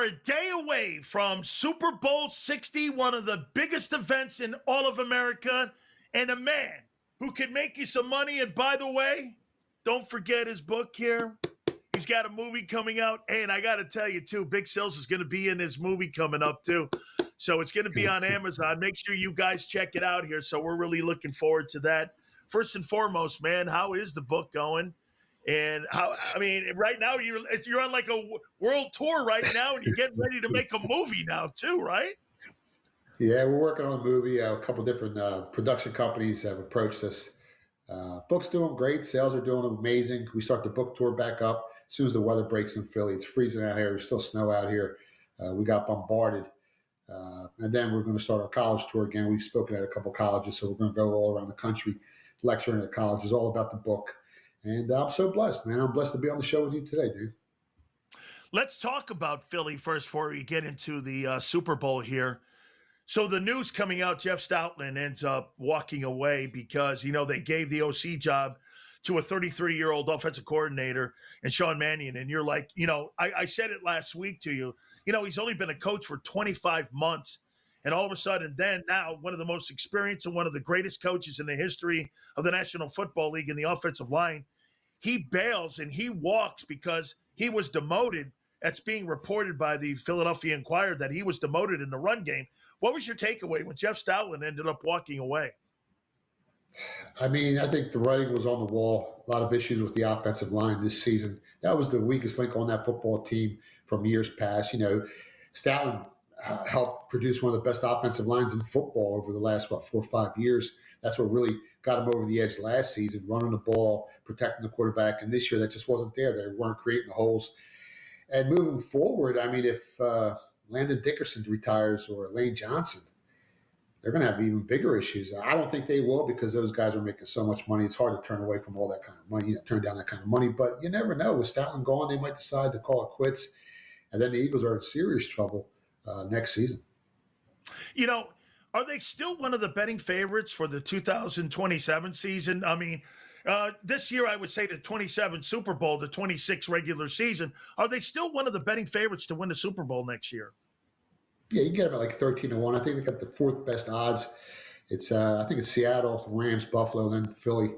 a day away from Super Bowl 60, one of the biggest events in all of America, and a man who can make you some money. And by the way, don't forget his book here. He's got a movie coming out. And I got to tell you, too, Big Sales is going to be in his movie coming up, too. So it's going to be on Amazon. Make sure you guys check it out here. So we're really looking forward to that. First and foremost, man, how is the book going? And right now you're on like a world tour right now, and you're getting ready to make a movie now too, right? Yeah, we're working on a movie. A couple different production companies have approached us. Book's doing great. Sales are doing amazing. We start the book tour back up as soon as the weather breaks in Philly. It's freezing out here. There's still snow out here. We got bombarded. And then we're going to start our college tour again. We've spoken at a couple colleges, so we're going to go all around the country lecturing at colleges all about the book. And I'm so blessed, man. I'm blessed to be on the show with you today, dude. Let's talk about Philly first before we get into the Super Bowl here. So the news coming out, Jeff Stoutland ends up walking away because, they gave the OC job to a 33-year-old offensive coordinator and Sean Mannion. And you're like, I said it last week to you, he's only been a coach for 25 months. And all of a sudden, then now one of the most experienced and one of the greatest coaches in the history of the National Football League in the offensive line, he bails and he walks because he was demoted. That's being reported by the Philadelphia Inquirer that he was demoted in the run game. What was your takeaway when Jeff Stoutland ended up walking away? I think the writing was on the wall. A lot of issues with the offensive line this season. That was the weakest link on that football team from years past. Stoutland helped produce one of the best offensive lines in football over the last, 4 or 5 years. That's what really got him over the edge last season, running the ball, protecting the quarterback. And this year, that just wasn't there. They weren't creating the holes. And moving forward, if Landon Dickerson retires or Lane Johnson, they're going to have even bigger issues. I don't think they will because those guys are making so much money. It's hard to turn away from all that kind of money, turn down that kind of money. But you never know. With Stoutland gone, they might decide to call it quits. And then the Eagles are in serious trouble next season. Are they still one of the betting favorites for the 2027 season? This year, I would say the 27 Super Bowl, the 26 regular season. Are they still one of the betting favorites to win the Super Bowl next year? Yeah, you get them at like 13-1. I think they got the fourth best odds. I think it's Seattle, Rams, Buffalo, then Philly.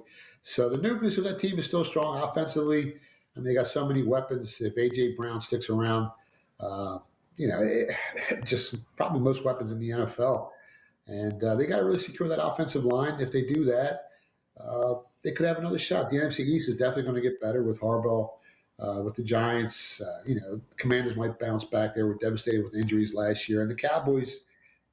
So the nucleus of that team is still strong offensively. And they got so many weapons. If A.J. Brown sticks around, just probably most weapons in the NFL. And they got to really secure that offensive line. If they do that, they could have another shot. The NFC East is definitely going to get better with Harbaugh, with the Giants. Commanders might bounce back. They were devastated with injuries last year. And the Cowboys,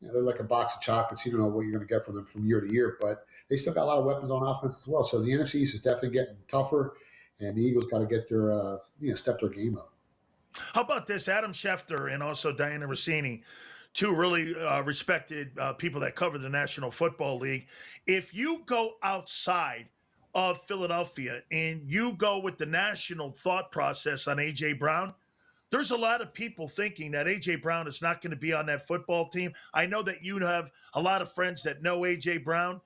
they're like a box of chocolates. You don't know what you're going to get from them from year to year. But they still got a lot of weapons on offense as well. So the NFC East is definitely getting tougher. And the Eagles got to get their, step their game up. How about this? Adam Schefter and also Diana Rossini, two really respected people that cover the National Football League. If you go outside of Philadelphia and you go with the national thought process on A.J. Brown, there's a lot of people thinking that A.J. Brown is not going to be on that football team. I know that you have a lot of friends that know A.J. Brown.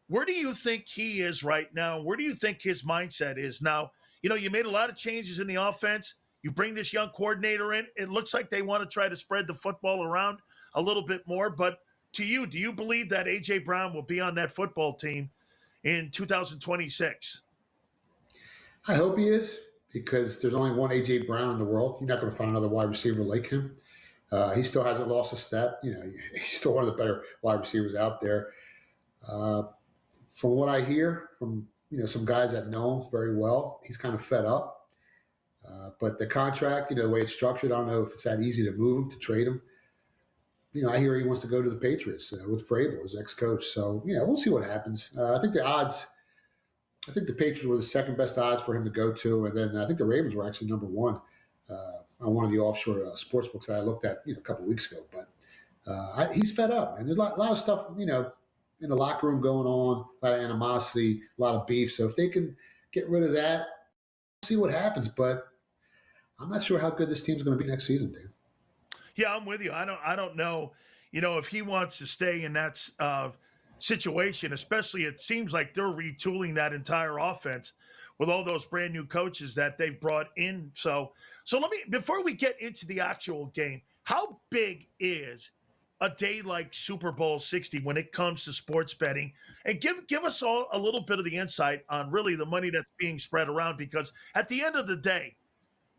Where do you think he is right now? Where do you think his mindset is now? You made a lot of changes in the offense. You bring this young coordinator in. It looks like they want to try to spread the football around a little bit more. But to you, do you believe that A.J. Brown will be on that football team in 2026? I hope he is, because there's only one A.J. Brown in the world. You're not going to find another wide receiver like him. He still hasn't lost a step. He's still one of the better wide receivers out there. From what I hear from some guys that know him very well, he's kind of fed up. But the contract, the way it's structured, I don't know if it's that easy to move him, to trade him. I hear he wants to go to the Patriots with Vrabel, his ex-coach. So, we'll see what happens. I think the Patriots were the second best odds for him to go to. And then I think the Ravens were actually number one on one of the offshore sportsbooks that I looked at, a couple of weeks ago. But he's fed up, man. There's a lot of stuff, in the locker room going on, a lot of animosity, a lot of beef. So if they can get rid of that, we'll see what happens. But I'm not sure how good this team's going to be next season, Dan. Yeah, I'm with you. I don't know, if he wants to stay in that situation, especially it seems like they're retooling that entire offense with all those brand new coaches that they've brought in. So let me, before we get into the actual game, How big is a day like Super Bowl 60 when it comes to sports betting? And give us all a little bit of the insight on really the money that's being spread around, because at the end of the day,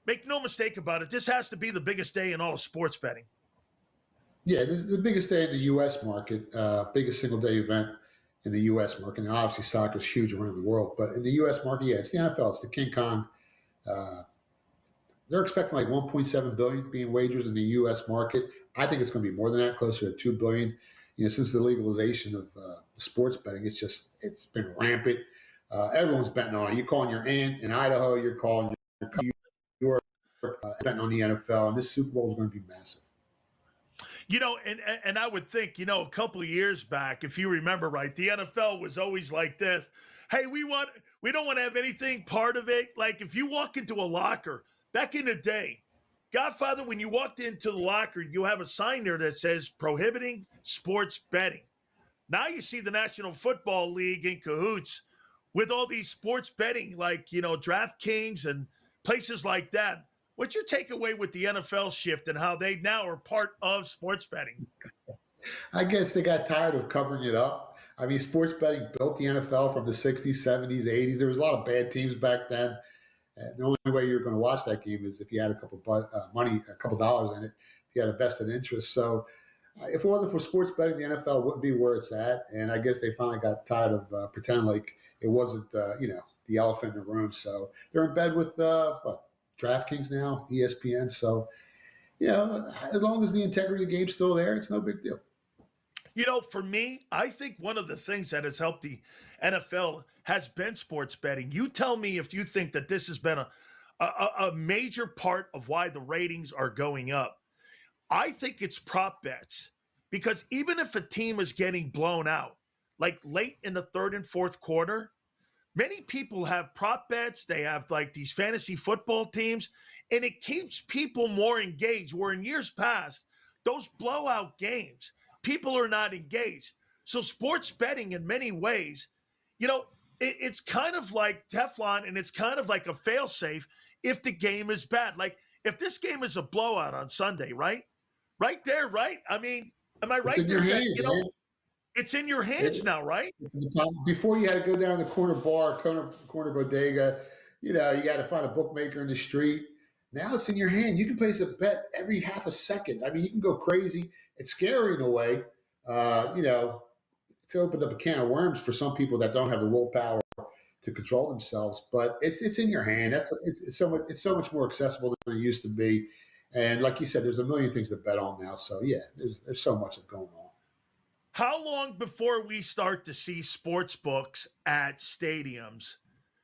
make no mistake about it, this has to be the biggest day in all of sports betting. Yeah, the biggest day in the U.S. market, biggest single day event in the U.S. market. And obviously, soccer is huge around the world, but in the U.S. market, yeah, it's the NFL. It's the King Kong. Uh, they're expecting like 1.7 billion being wagers in the U.S. market. I think it's going to be more than that, closer to 2 billion. Since the legalization of sports betting, it's been rampant. Everyone's betting on it. You're calling your aunt in Idaho. You're calling your betting on the NFL, and this Super Bowl is going to be massive. And I would think, a couple of years back, if you remember right, the NFL was always like this. Hey, we don't want to have anything part of it. Like if you walk into a locker back in the day, Godfather, when you walked into the locker, you have a sign there that says prohibiting sports betting. Now you see the National Football League in cahoots with all these sports betting, like, DraftKings and places like that. What's your takeaway with the NFL shift and how they now are part of sports betting? I guess they got tired of covering it up. I mean, sports betting built the NFL from the 60s, 70s, 80s. There was a lot of bad teams back then. And the only way you're going to watch that game is if you had a couple money, a couple dollars in it, if you had a vested interest. So if it wasn't for sports betting, the NFL wouldn't be where it's at. And I guess they finally got tired of pretending like it wasn't, the elephant in the room. So they're in bed with DraftKings now, ESPN. So, as long as the integrity of the game's still there, it's no big deal. For me, I think one of the things that has helped the NFL has been sports betting. You tell me if you think that this has been a major part of why the ratings are going up. I think it's prop bets, because even if a team is getting blown out, like late in the third and fourth quarter, many people have prop bets. They have like these fantasy football teams, and it keeps people more engaged. Where in years past, those blowout games, people are not engaged. So sports betting in many ways, it's kind of like Teflon, and it's kind of like a failsafe if the game is bad. Like if this game is a blowout on Sunday, right? Right there, right? I mean, am I It's right in there? your That, hands, man. it's in your hands now, right? Before you had to go down the corner bar, corner bodega, you got to find a bookmaker in the street. Now it's in your hand. You can place a bet every half a second. I mean, you can go crazy. It's scary in a way. It's opened up a can of worms for some people that don't have the willpower to control themselves. But it's in your hand. It's so much more accessible than it used to be. And like you said, there's a million things to bet on now. So yeah, there's so much that's going on. How long before we start to see sports books at stadiums?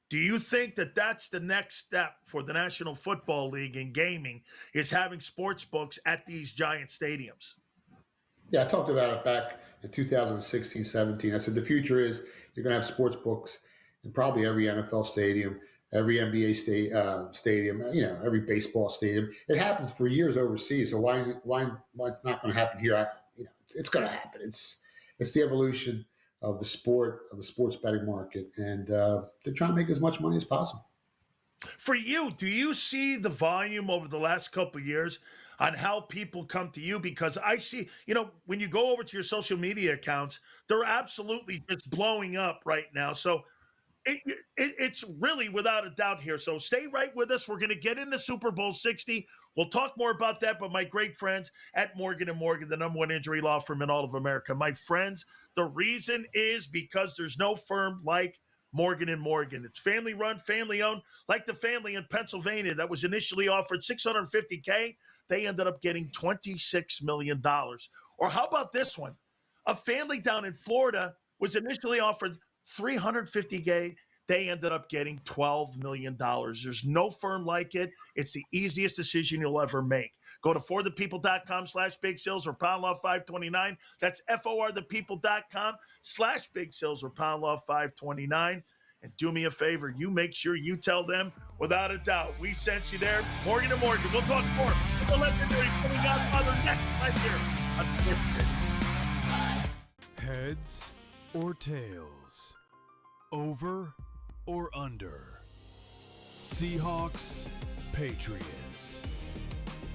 Do you think that that's the next step for the National Football League in gaming, is having sports books at these giant stadiums? Yeah, I talked about it back in 2016, 17. I said the future is you're going to have sports books in probably every NFL stadium, every NBA stadium, every baseball stadium. It happened for years overseas, so why it's not going to happen here? It's going to happen. It's the evolution of the sports betting market, and they're trying to make as much money as possible. For you, do you see the volume over the last couple of years on how people come to you? Because I see, when you go over to your social media accounts, they're absolutely just blowing up right now. So it's really without a doubt here. So stay right with us. We're going to get into Super Bowl 60. We'll talk more about that, but my great friends at Morgan & Morgan, the number one injury law firm in all of America. My friends, the reason is because there's no firm like Morgan & Morgan. It's family run, family owned, like the family in Pennsylvania that was initially offered $650K. They ended up getting $26 million. Or how about this one? A family down in Florida was initially offered $350K. They ended up getting $12 million. There's no firm like it. It's the easiest decision you'll ever make. Go to forthepeople.com/big sales or pound law 529. That's forthepeople.com/big sales or pound law 529. And do me a favor, you make sure you tell them without a doubt we sent you there. Morgan & Morgan. We'll talk more. The legendary Philly Godfather next right here on Sports. Heads or tails? Over or under? Seahawks, Patriots.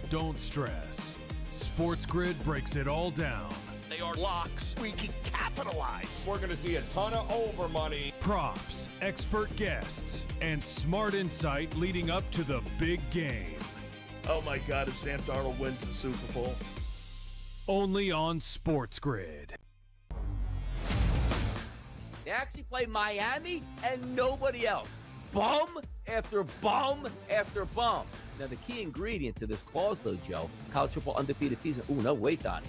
Don't stress. SportsGrid breaks it all down. They are locks. We can capitalize. We're going to see a ton of over money. Props, expert guests, and smart insight leading up to the big game. Oh my God, if Sam Darnold wins the Super Bowl. Only on SportsGrid. They actually play Miami and nobody else. Bum after bum after bum. Now, the key ingredient to this clause, though, Joe, college football undefeated season. Ooh, no, wait, Donnie.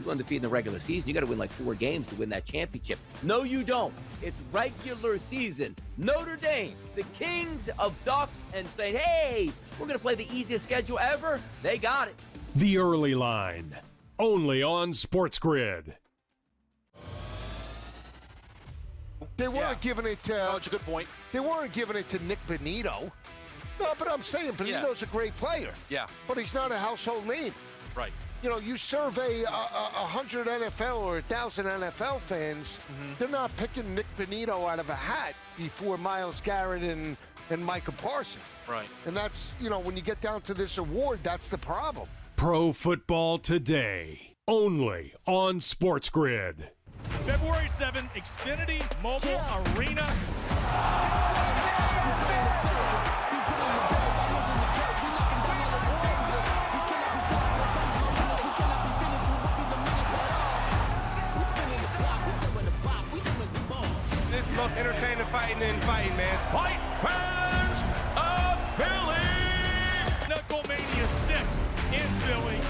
You're undefeated in the regular season. You got to win like 4 games to win that championship. No, you don't. It's regular season. Notre Dame, the kings of duck, and saying, hey, we're going to play the easiest schedule ever. They got it. The Early Line. Only on SportsGrid. They weren't giving it to... Oh, it's a good point. They weren't giving it to Nick Benito. No, but I'm saying Benito's a great player. Yeah. But he's not a household name. Right. You know, you survey 100 NFL or 1,000 NFL fans, they're not picking Nick Benito out of a hat before Myles Garrett and Micah Parsons. Right. And that's, you know, when you get down to this award, that's the problem. Pro Football Today. Only on SportsGrid. February 7th, Xfinity Mobile Arena. This is the most entertaining fighting in fighting, man. Fight fans of Philly! Knucklemania 6 in Philly.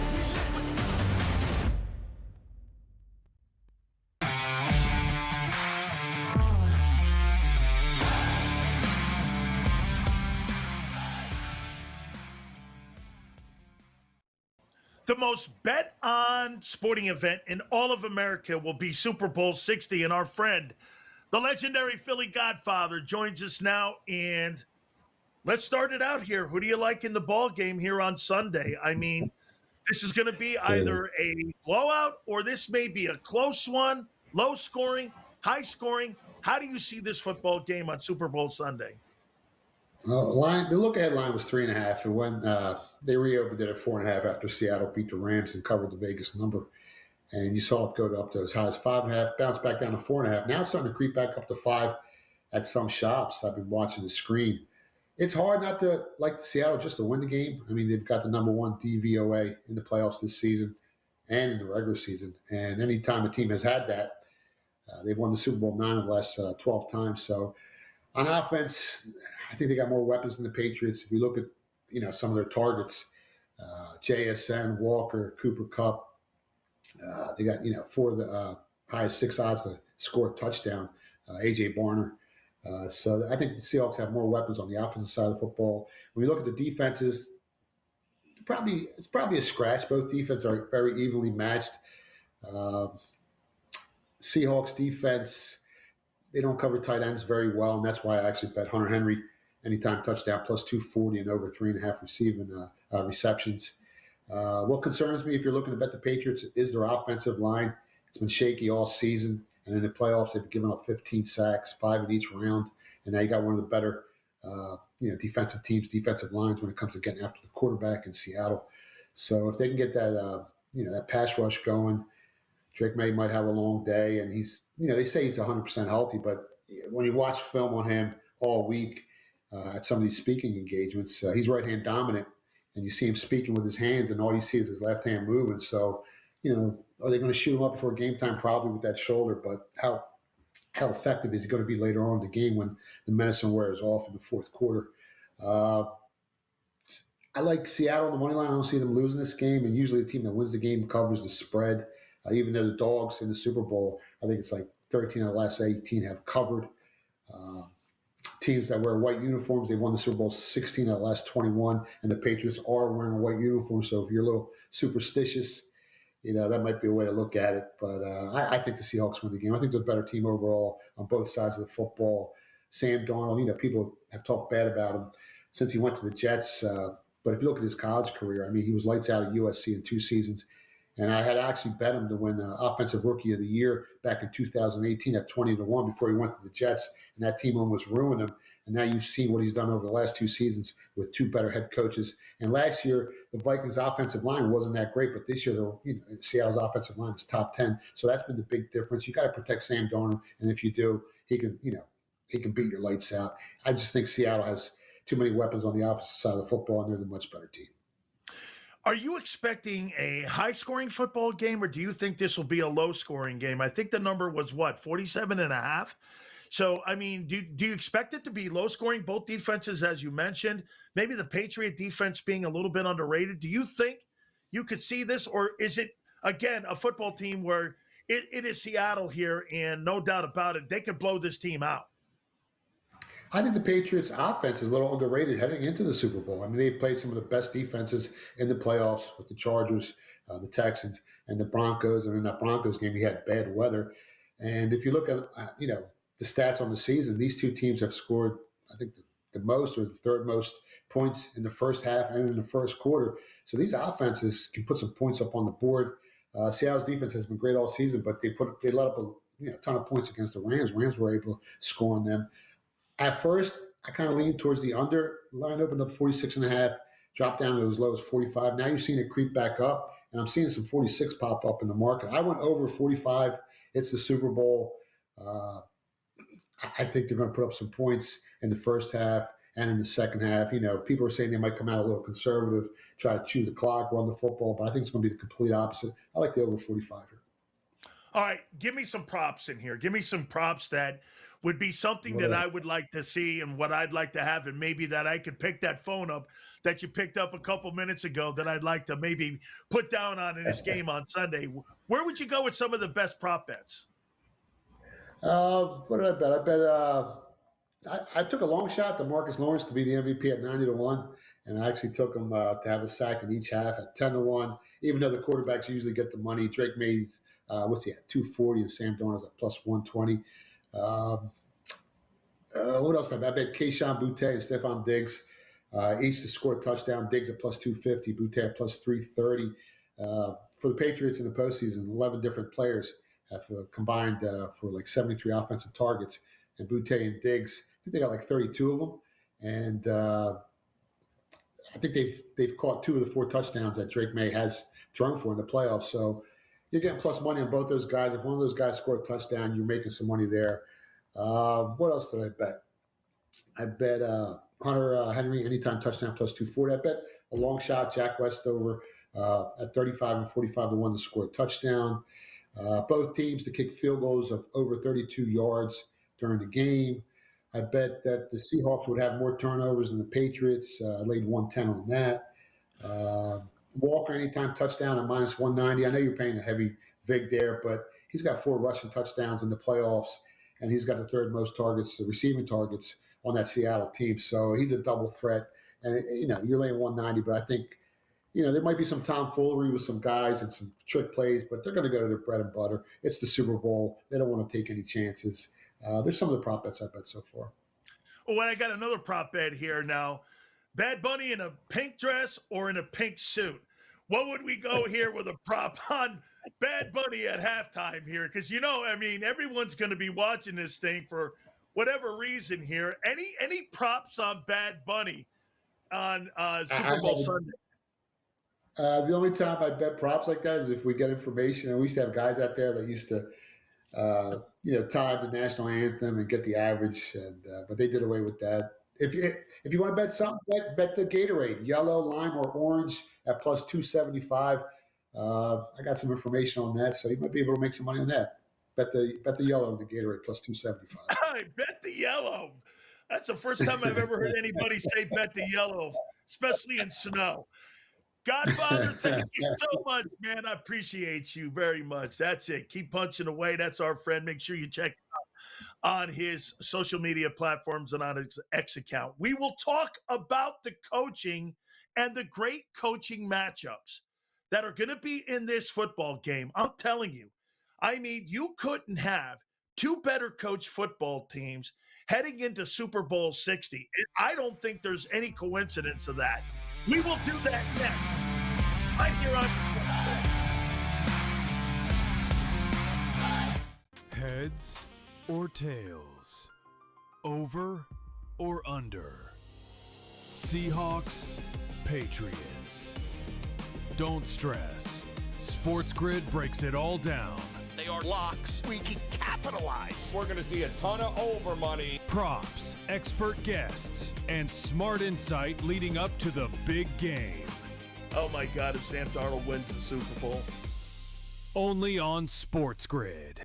The most bet on sporting event in all of America will be Super Bowl 60. And our friend, the legendary Philly Godfather, joins us now. And let's start it out here. Who do you like in the ball game here on Sunday? I mean, this is going to be either a blowout or this may be a close one, low scoring, high scoring. How do you see this football game on Super Bowl Sunday? The look-ahead line was 3.5, and when they reopened it at 4.5 after Seattle beat the Rams and covered the Vegas number, and you saw it go up to as high as 5.5, bounce back down to 4.5. Now it's starting to creep back up to 5 at some shops. I've been watching the screen. It's hard not to like Seattle just to win the game. I mean, they've got the number 1 DVOA in the playoffs this season and in the regular season, and any time a team has had that, they've won the Super Bowl 9 of the last 12 times. So on offense, I think they got more weapons than the Patriots. If you look at, you know, some of their targets, JSN, Walker, Cooper Kupp, they got, you know, 4 of the highest 6 odds to score a touchdown, A.J. Barner. So I think the Seahawks have more weapons on the offensive side of the football. When you look at the defenses, it's probably a scratch. Both defenses are very evenly matched. Seahawks defense, they don't cover tight ends very well, and that's why I actually bet Hunter Henry anytime touchdown plus 240 and over 3.5 receiving receptions. What concerns me if you're looking to bet the Patriots is their offensive line. It's been shaky all season, and in the playoffs they've given up 15 sacks, 5 in each round, and now you got one of the better defensive teams, defensive lines when it comes to getting after the quarterback in Seattle. So if they can get that that pass rush going, Drake May might have a long day, and he's, they say he's 100% healthy, but when you watch film on him all week at some of these speaking engagements, he's right-hand dominant, and you see him speaking with his hands, and all you see is his left hand moving. So, are they going to shoot him up before game time? Probably with that shoulder, but how effective is he going to be later on in the game when the medicine wears off in the fourth quarter? I like Seattle on the money line. I don't see them losing this game, and usually the team that wins the game covers the spread. Even though the Dogs in the Super Bowl, I think it's like 13 out of the last 18 have covered. Teams that wear white uniforms, they won the Super Bowl 16 out of the last 21, and the Patriots are wearing a white uniform. So if you're a little superstitious, that might be a way to look at it. But I think the Seahawks win the game. I think they're a better team overall on both sides of the football. Sam Darnold, people have talked bad about him since he went to the Jets. But if you look at his college career, he was lights out at USC in 2 seasons. And I had actually bet him to win Offensive Rookie of the Year back in 2018 at 20-1 before he went to the Jets, and that team almost ruined him. And now you've seen what he's done over the last 2 seasons with 2 better head coaches. And last year, the Vikings' offensive line wasn't that great, but this year, Seattle's offensive line is top 10. So that's been the big difference. You got to protect Sam Darnold, and if you do, he can beat your lights out. I just think Seattle has too many weapons on the offensive side of the football, and they're the much better team. Are you expecting a high-scoring football game, or do you think this will be a low-scoring game? I think the number was, 47.5? So, I mean, do you expect it to be low-scoring, both defenses, as you mentioned? Maybe the Patriot defense being a little bit underrated. Do you think you could see this, or is it, again, a football team where it is Seattle here, and no doubt about it, they could blow this team out? I think the Patriots' offense is a little underrated heading into the Super Bowl. I mean, they've played some of the best defenses in the playoffs with the Chargers, the Texans, and the Broncos. And in that Broncos game, you had bad weather. And if you look at, the stats on the season, these 2 teams have scored, I think, the most or the third most points in the first half and in the first quarter. So these offenses can put some points up on the board. Seattle's defense has been great all season, but they let up a ton of points against the Rams. Rams were able to score on them. At first, I kind of leaned towards the under. Line opened up 46.5, dropped down to as low as 45. Now you're seeing it creep back up, and I'm seeing some 46 pop up in the market. I went over 45. It's the Super Bowl. I think they're going to put up some points in the first half and in the second half. People are saying they might come out a little conservative, try to chew the clock, run the football, but I think it's going to be the complete opposite. I like the over 45 here. All right, give me some props in here. Give me some props that would be something that I would like to see and what I'd like to have, and maybe that I could pick that phone up that you picked up a couple minutes ago that I'd like to maybe put down on in this game on Sunday. Where would you go with some of the best prop bets? What did I bet? I took a long shot to Marcus Lawrence to be the MVP at 90-1, and I actually took him to have a sack in each half at 10-1. Even though the quarterbacks usually get the money, Drake May's what's he at 240 and Sam Darnold's at plus 120. What else? I bet Keyshawn Boutte and Stephon Diggs each to score a touchdown. Diggs at plus 250, Boutte at plus 330. For the Patriots in the postseason, 11 different players have combined for like 73 offensive targets, and Boutte and Diggs, I think they got like 32 of them, and I think they've caught 2 of the 4 touchdowns that Drake May has thrown for in the playoffs. So you're getting plus money on both those guys. If one of those guys scored a touchdown, you're making some money there. What else did I bet? I bet Hunter Henry anytime touchdown plus 240. I bet a long shot Jack Westover at 35 and 45-1 to score a touchdown. Both teams to kick field goals of over 32 yards during the game. I bet that the Seahawks would have more turnovers than the Patriots. I laid 110 on that. Walker anytime touchdown at minus 190. I know you're paying a heavy vig there, but he's got 4 rushing touchdowns in the playoffs, and he's got the 3rd most targets, the receiving targets on that Seattle team. So he's a double threat. And, you're laying 190, but I think, there might be some tomfoolery with some guys and some trick plays, but they're going to go to their bread and butter. It's the Super Bowl. They don't want to take any chances. There's some of the prop bets I bet so far. Well, I got another prop bet here now. Bad Bunny in a pink dress or in a pink suit? What would we go here with a prop on Bad Bunny at halftime here? Because, everyone's going to be watching this thing for whatever reason here. Any props on Bad Bunny on Super Bowl Sunday? The only time I bet props like that is if we get information. And we used to have guys out there that used to, time the national anthem and get the average. But they did away with that. If you want to bet something, bet the Gatorade, yellow, lime, or orange at plus 275. I got some information on that, so you might be able to make some money on that. Bet the yellow and the Gatorade plus 275. I bet the yellow. That's the first time I've ever heard anybody say bet the yellow, especially in snow. Godfather, thank you so much, man. I appreciate you very much. That's it. Keep punching away. That's our friend. Make sure you check him out on his social media platforms and on his X account. We will talk about the coaching and the great coaching matchups that are going to be in this football game. I'm telling you, you couldn't have 2 better coached football teams heading into Super Bowl 60. And I don't think there's any coincidence of that. We will do that next. Right here on Heads or tails? Over or under? Seahawks, Patriots. Don't stress. SportsGrid breaks it all down. They are locks. We can capitalize. We're going to see a ton of over money. Props, expert guests, and smart insight leading up to the big game. Oh my God, if Sam Darnold wins the Super Bowl. Only on SportsGrid.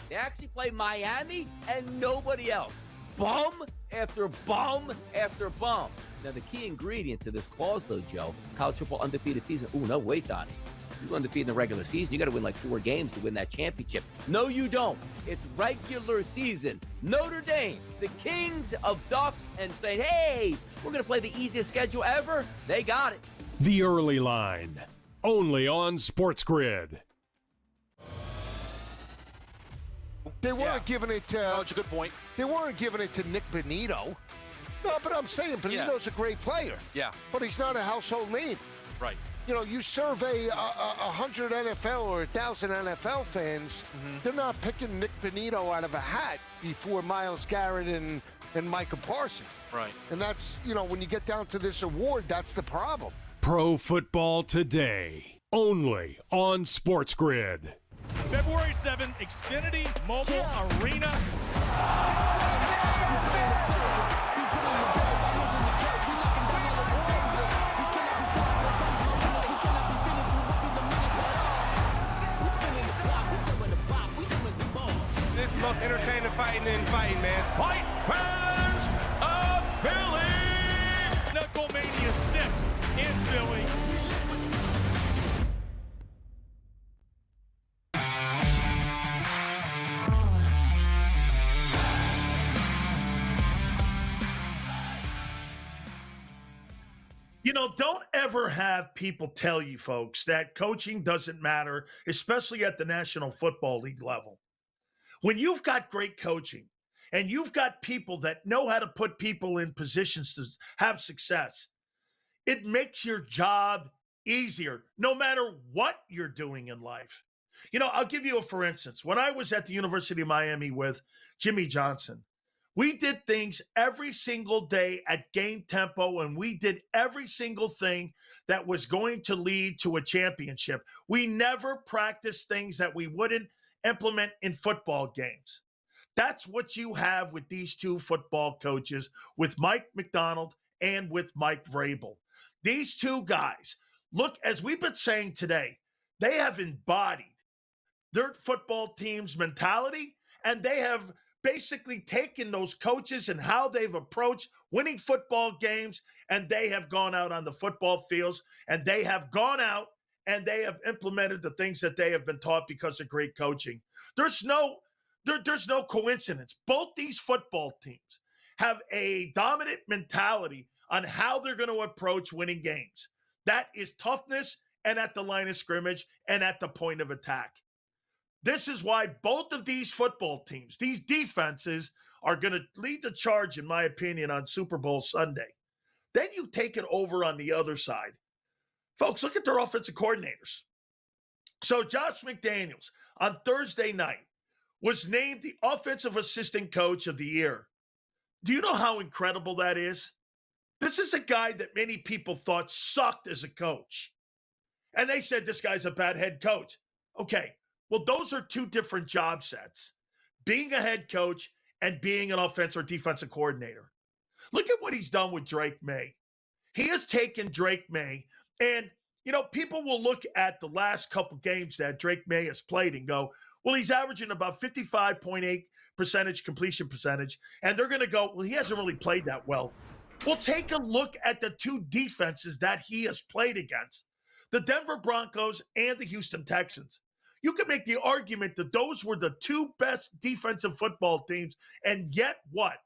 They actually play Miami and nobody else. Bum after bum after bum. Now, the key ingredient to this clause, though, Joe, college football undefeated season. Ooh, no, wait, Donnie. You go undefeated in the regular season, you got to win like 4 games to win that championship. No, you don't. It's regular season. Notre Dame, the kings of duck, and saying, hey, we're going to play the easiest schedule ever. They got it. The Early Line. Only on SportsGrid. They weren't giving it to. Oh, it's a good point. They weren't giving it to Nick Benito. No, but I'm saying Benito's a great player. Yeah. But he's not a household name. Right. You know, you survey 100 NFL or 1,000 NFL fans, they're not picking Nick Benito out of a hat before Myles Garrett and Micah Parsons. Right. And that's, you know, when you get down to this award, that's the problem. Pro Football Today. Only on SportsGrid. February 7th, Xfinity Mobile Arena. This is the most entertaining fighting in fighting, man. Fight fans of Philly! Knucklemania 6 in Philly. You know, don't ever have people tell you, folks, that coaching doesn't matter, especially at the National Football League level. When you've got great coaching and you've got people that know how to put people in positions to have success, it makes your job easier, no matter what you're doing in life. You know, I'll give you a for instance. When I was at the University of Miami with Jimmy Johnson, we did things every single day at game tempo, and we did every single thing that was going to lead to a championship. We never practiced things that we wouldn't implement in football games. That's what you have with these two football coaches, with Mike McDonald and with Mike Vrabel. These two guys, look, as we've been saying today, they have embodied their football team's mentality, and they have basically taken those coaches and how they've approached winning football games, and they have gone out on the football fields, and they have gone out and they have implemented the things that they have been taught because of great coaching. There's no coincidence. Both these football teams have a dominant mentality on how they're going to approach winning games. That is toughness and at the line of scrimmage and at the point of attack. This is why both of these football teams, these defenses, are going to lead the charge, in my opinion, on Super Bowl Sunday. Then you take it over on the other side. Folks, look at their offensive coordinators. So Josh McDaniels on Thursday night was named the offensive assistant coach of the year. Do you know how incredible that is? This is a guy that many people thought sucked as a coach. And they said this guy's a bad head coach. Okay. Well, those are two different job sets, being a head coach and being an offensive or defensive coordinator. Look at what he's done with Drake May. He has taken Drake May, and, you know, people will look at the last couple games that Drake May has played and go, well, he's averaging about 55.8% completion percentage, and they're going to go, well, he hasn't really played that well. Well, take a look at the two defenses that he has played against, the Denver Broncos and the Houston Texans. You can make the argument that those were the two best defensive football teams. And yet what?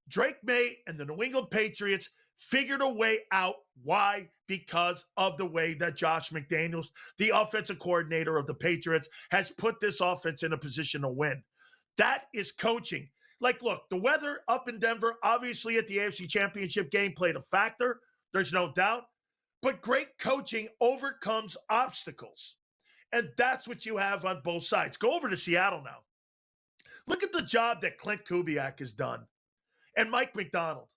Drake May and the New England Patriots figured a way out. Why? Because of the way that Josh McDaniels, the offensive coordinator of the Patriots, has put this offense in a position to win. That is coaching. Like, look, the weather up in Denver, obviously at the AFC Championship game, played a factor. There's no doubt. But great coaching overcomes obstacles. And that's what you have on both sides. Go over to Seattle now. Look at the job that Clint Kubiak has done and Mike McDonald.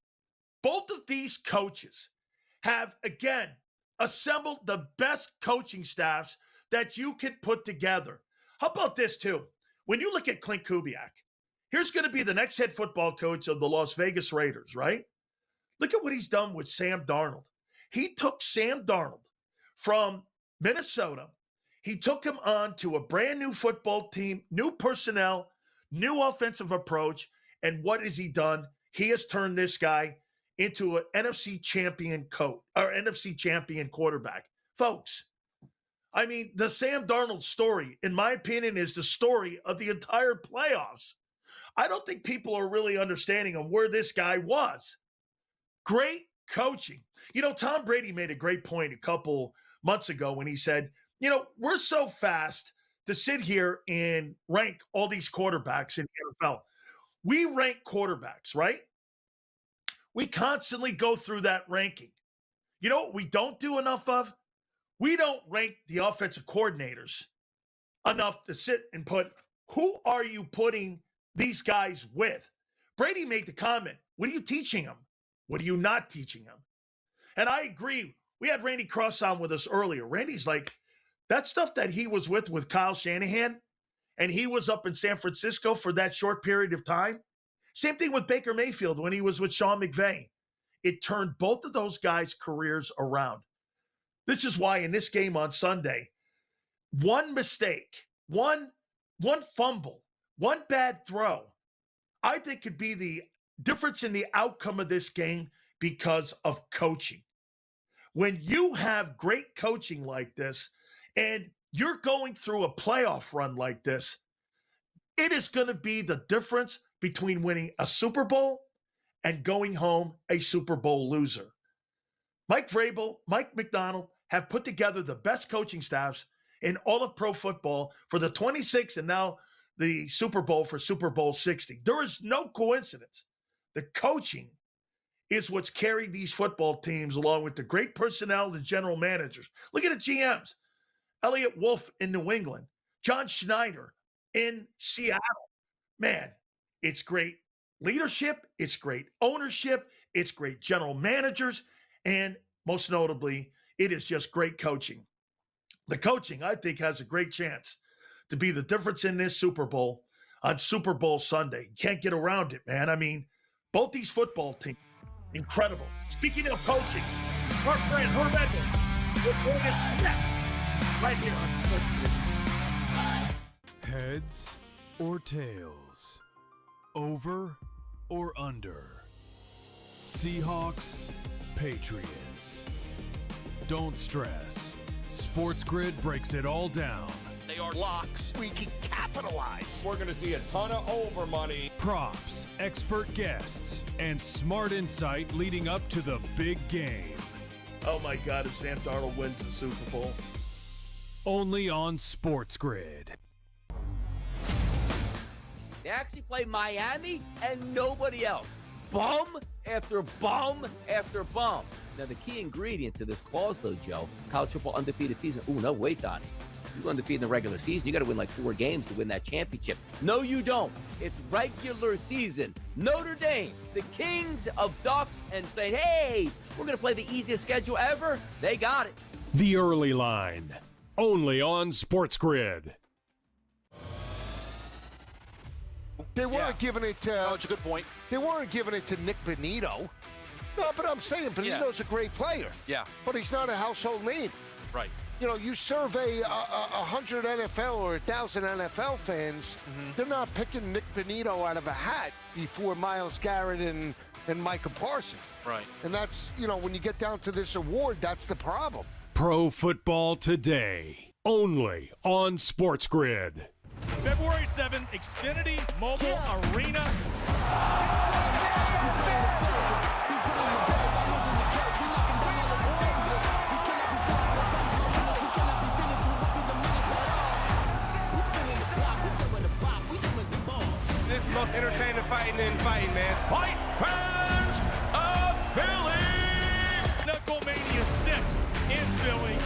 Both of these coaches have, again, assembled the best coaching staffs that you could put together. How about this, too? When you look at Clint Kubiak, here's going to be the next head football coach of the Las Vegas Raiders, right? Look at what he's done with Sam Darnold. He took Sam Darnold from Minnesota. He took him on to a brand new football team, new personnel, new offensive approach. And what has he done? He has turned this guy into an NFC champion coach or NFC champion quarterback. Folks, I mean, the Sam Darnold story, in my opinion, is the story of the entire playoffs. I don't think people are really understanding of where this guy was. Great coaching. You know, Tom Brady made a great point a couple months ago when he said, you know, we're so fast to sit here and rank all these quarterbacks in the NFL. We rank quarterbacks, right? We constantly go through that ranking. You know what we don't do enough of? We don't rank the offensive coordinators enough to sit and put, who are you putting these guys with? Brady made the comment, what are you teaching them? What are you not teaching them? And I agree. We had Randy Cross on with us earlier. Randy's like, that stuff that he was with Kyle Shanahan, and he was up in San Francisco for that short period of time. Same thing with Baker Mayfield when he was with Sean McVay. It turned both of those guys' careers around. This is why in this game on Sunday, one mistake, one fumble, one bad throw, I think could be the difference in the outcome of this game because of coaching. When you have great coaching like this and you're going through a playoff run like this, it is going to be the difference between winning a Super Bowl and going home a Super Bowl loser. Mike Vrabel, Mike McDonald have put together the best coaching staffs in all of pro football for the 26 and now the Super Bowl for Super Bowl 60. There is no coincidence. The coaching is what's carried these football teams along with the great personnel, the general managers. Look at the GMs. Elliott Wolf in New England. John Schneider in Seattle. Man, it's great leadership. It's great ownership. It's great general managers. And most notably, it is just great coaching. The coaching, I think, has a great chance to be the difference in this Super Bowl on Super Bowl Sunday. You can't get around it, man. I mean, both these football teams, incredible. Speaking of coaching, our friend Herm Edwards will bring us next right here on Sportsbooks. Heads or tails? Over or under? Seahawks, Patriots. Don't stress. Sports Grid breaks it all down. They are locks. We can capitalize. We're going to see a ton of over money. Props, expert guests, and smart insight leading up to the big game. Oh my God, if Sam Darnold wins the Super Bowl. Only on Sports Grid. They actually play Miami and nobody else. Bum after bum after bum. Now, the key ingredient to this clause, though, Joe, college football undefeated season. Ooh, no, wait, Donnie. You undefeated in the regular season. You got to win like 4 games to win that championship. No, you don't. It's regular season. Notre Dame, the kings of duck, and saying, hey, we're going to play the easiest schedule ever. They got it. The Early Line. Only on Sports Grid. They weren't giving it to... Oh, it's a good point. They weren't giving it to Nick Bonito. No, but I'm saying Bonito's a great player. Yeah. But he's not a household name. Right. You know, you survey 100 NFL or 1,000 NFL fans, they're not picking Nick Bonito out of a hat before Myles Garrett and Micah Parsons. Right. And that's, you know, when you get down to this award, that's the problem. Pro Football Today. Only on Sports Grid. February 7th, Xfinity Mobile Arena. This is the most entertaining fighting in fighting, man. Fight fans of Philly! Knucklemania 6 in Philly.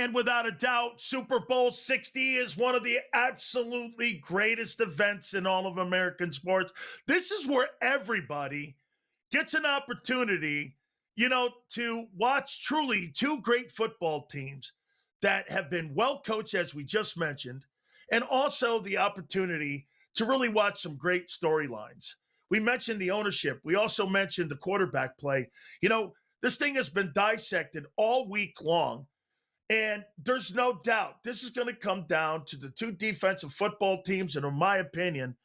And without a doubt, Super Bowl 60 is one of the absolutely greatest events in all of American sports. This is where everybody gets an opportunity, to watch truly two great football teams that have been well coached, as we just mentioned, and also the opportunity to really watch some great storylines. We mentioned the ownership. We also mentioned the quarterback play. This thing has been dissected all week long. And there's no doubt this is going to come down to the two defensive football teams. And in my opinion,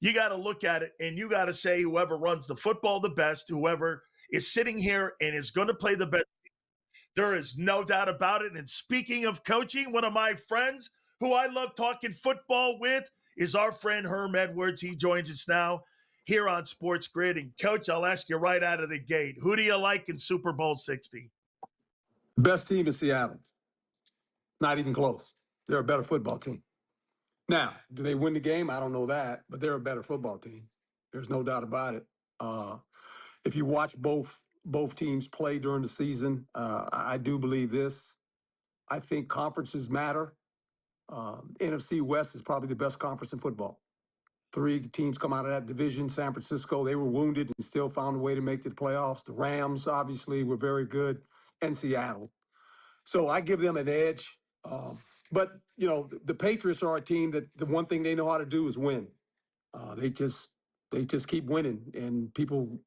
you got to look at it and you got to say whoever runs the football the best, whoever is sitting here and is going to play the best. There is no doubt about it. And speaking of coaching, one of my friends who I love talking football with is our friend Herm Edwards. He joins us now here on Sports Grid. And Coach, I'll ask you right out of the gate, who do you like in Super Bowl 60? Best team in Seattle. Not even close. They're a better football team. Now, do they win the game? I don't know that, but they're a better football team. There's no doubt about it. If you watch both teams play during the season, I do believe this. I think conferences matter. NFC West is probably the best conference in football. 3 teams come out of that division. San Francisco, they were wounded and still found a way to make the playoffs. The Rams, obviously, were very good, and Seattle. So I give them an edge. But, the Patriots are a team that the one thing they know how to do is win. They just keep winning. And people,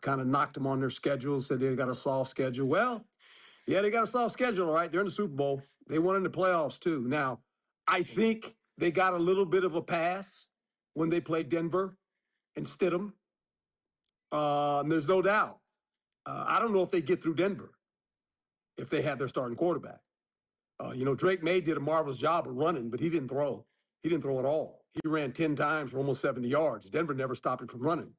kind of knocked them on their schedule, said they got a soft schedule. Well, yeah, they got a soft schedule, all right. They're in the Super Bowl. They won in the playoffs, too. Now, I think they got a little bit of a pass when they played Denver and Stidham. There's no doubt. I don't know if they get through Denver if they had their starting quarterback. Drake May did a marvelous job of running, but he didn't throw. He didn't throw at all. He ran 10 times for almost 70 yards. Denver never stopped him from running.